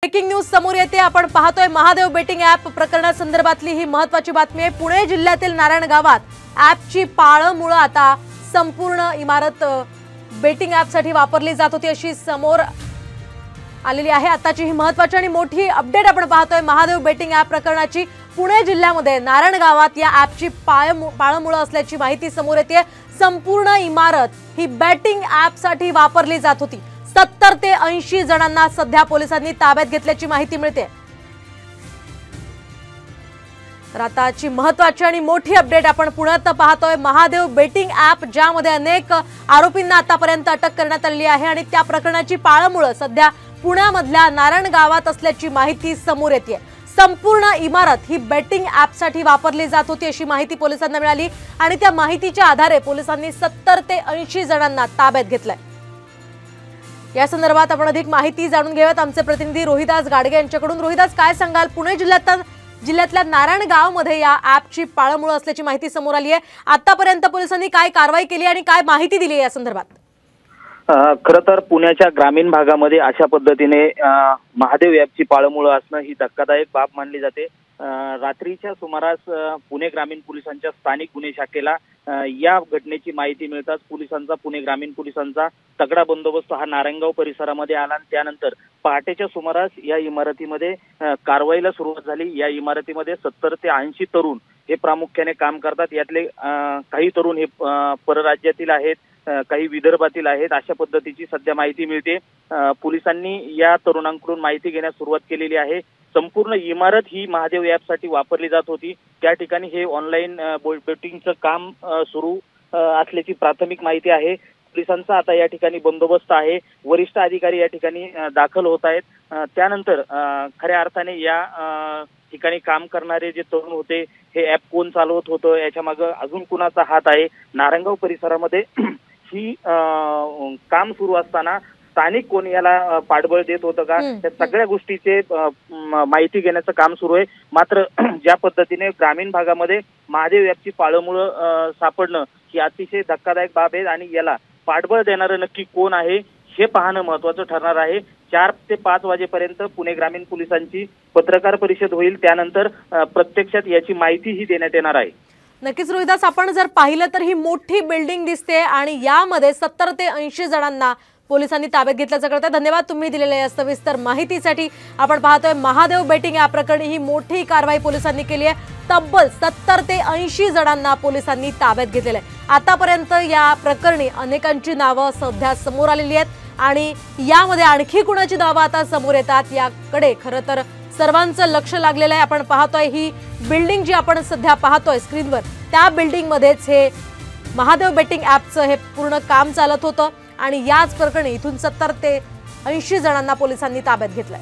Breaking news समोर येते। आपण पाहतोय महादेव बेटिंग ॲप प्रकरणासंदर्भातली ही महत्त्वाची बातमी आहे। पुणे जिल्ह्यातील नारायण गावात ॲपची पाळंमुळं आता संपूर्ण इमारत बेटिंग ॲपसाठी वापरली जात होती अशी समोर आलेली आहे। आताची ही महत्त्वाची आणि मोठी अपडेट आपण पाहतोय महादेव बेटिंग ॲप प्रकरणाची। पुणे जिल्ह्यामध्ये नारायण गावात या ॲपची पाळंमुळं असल्याची माहिती समोर येते। संपूर्ण इमारत ही बेटिंग ॲपसाठी वापरली जात होती। 70 ते 80 जणांना सध्या पोलिसांनी ताब्यात घेतल्याची माहिती मिळते। तर आताची महत्त्वाची आणि मोठी अपडेट आपण पुण्यात पाहतोय। महादेव बेटिंग ॲप ज्यामध्ये अनेक आरोपींना आतापर्यंत अटक करण्यात आली आहे आणि त्या प्रकरणाची पाळंमुळं सध्या पुण्यामधल्या नारायण गावात असल्याची माहिती समोर येते। संपूर्ण इमारत ही बेटिंग ॲपसाठी वापरली जात होती अशी माहिती पोलिसांना मिळाली आणि त्या माहितीच्या आधारे पोलिसांनी 70 ते 80 जणांना ताब्यात घेतलंय। या संदर्भात आपण अधिक माहिती जाणून घेऊयात आमचे प्रतिनिधी रोहिदास गाडगे यांच्याकडून। रोहिदास, काय सांगाल? पुणे जिल्ह्यातल्या नारायण गावमध्ये या ॲपची पाळंमुळं असल्याची माहिती समोर आली आहे। आतापर्यंत पोलिसांनी काय कारवाई केली आणि काय माहिती दिली या संदर्भात? खरं तर पुण्याच्या ग्रामीण भागामध्ये अशा पद्धतीने महादेव ॲपची पाळंमुळं असणं ही धक्कादायक बाब मानली जाते। रात्रीच्या सुमारास पुणे ग्रामीण पोलिसांच्या स्थानिक गुन्हे शाखेला या घटनेची माहिती मिळताच पोलिसांचा पुणे ग्रामीण पोलिसांचा तगडा बंदोबस्त हा नारायणगाव परिसरामध्ये आला आणि त्यानंतर पहाटेच्या सुमारास या इमारतीमध्ये कारवाईला सुरुवात झाली। या इमारतीमध्ये 70 ते 80 तरुण हे प्रामुख्याने काम करतात। यातले काही तरुण हे परराज्यातील आहेत, काही विदर्भातील आहेत, अशा पद्धतीची सध्या माहिती मिळते। पोलिसांनी या तरुणांकडून माहिती घेण्यास सुरुवात केलेली आहे। संपूर्ण इमारत ही महादेव ॲपसाठी वापरली जात होती। त्या ठिकाणी हे ऑनलाईन बेटिंगचं काम सुरू असल्याची प्राथमिक माहिती आहे। पोलिसांचा आता या ठिकाणी बंदोबस्त आहे। वरिष्ठ अधिकारी या ठिकाणी दाखल होत आहेत। त्यानंतर खऱ्या अर्थाने या ठिकाणी काम करणारे जे तरुण होते, हे ॲप कोण चालवत होतं, याच्या मागे अजून कुणाचा हात आहे, नारायणगाव परिसरामध्ये ही काम सुरू असताना स्थानिक कोण याला पाठबळ देत होतं का, या सगळ्या गोष्टीचे माहिती घेण्याचं काम सुरू आहे। मात्र ज्या पद्धतीने ग्रामीण भागामध्ये महादेव ॲपची पाळंमुळं सापडणं ही अतिशय धक्कादायक बाब आहे आणि याला पाठबळ देणारं नक्की कोण आहे हे पाहणं महत्त्वाचं ठरणार आहे। 4 ते 5 वाजेपर्यंत पुणे ग्रामीण पोलिसांची पत्रकार परिषद होईल, त्यानंतर प्रत्यक्षात याची माहितीही देण्यात येणार आहे। नक्कीच रोहिदास, आपण जर पाहिलं तर ही मोठी बिल्डिंग दिसते आणि यामध्ये 70 ते 80 जणांना पोलिसांनी ताब्यात घेतल्याचं कळतंय। धन्यवाद तुम्ही दिलेल्या या सविस्तर माहितीसाठी। आपण पाहतोय महादेव बेटिंग ॲप प्रकरणी ही मोठी कारवाई पोलिसांनी केली आहे। तब्बल 70 ते 80 जणांना पोलिसांनी ताब्यात घेतलेलं आहे। आतापर्यंत या प्रकरणी अनेकांची नावं सध्या समोर आलेली आहेत आणि यामध्ये आणखी कुणाची नावं आता समोर येतात याकडे खरं तर सर्वांचं लक्ष लागलेलं आहे। आपण पाहतोय ही बिल्डिंग जी आपण सध्या पाहतोय स्क्रीनवर, त्या बिल्डिंगमध्येच हे महादेव बेटिंग ॲपचं हे पूर्ण काम चालत होतं आणि याच प्रकरणी इथून 70 ते 80 जणांना पोलिसांनी ताब्यात घेतलंय।